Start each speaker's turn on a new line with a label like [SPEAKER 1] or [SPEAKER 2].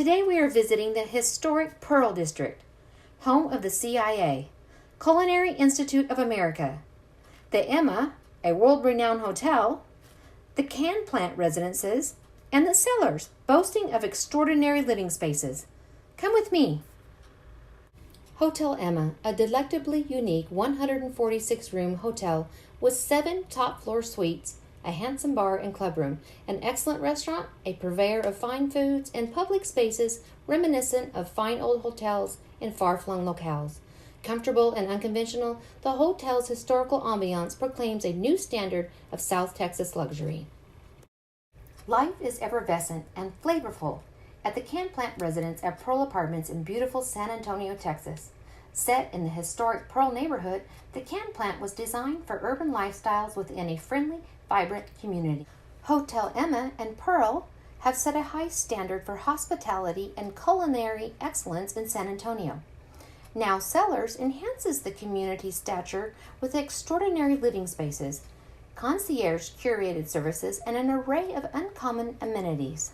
[SPEAKER 1] Today we are visiting the historic Pearl District, home of the CIA, Culinary Institute of America, the Emma, a world-renowned hotel, the Can Plant Residences, and the Cellars, boasting of extraordinary living spaces. Come with me. Hotel Emma, a delectably unique 146-room hotel with 7 top-floor suites, a handsome bar and clubroom, an excellent restaurant, a purveyor of fine foods, and public spaces reminiscent of fine old hotels in far-flung locales. Comfortable and unconventional, the hotel's historical ambiance proclaims a new standard of South Texas luxury. Life is effervescent and flavorful at the Can Plant Residence at Pearl Apartments in beautiful San Antonio, Texas. Set in the historic Pearl neighborhood, the Can Plant was designed for urban lifestyles within a friendly, vibrant community. Hotel Emma and Pearl have set a high standard for hospitality and culinary excellence in San Antonio. Now Cellars enhances the community's stature with extraordinary living spaces, concierge curated services, and an array of uncommon amenities.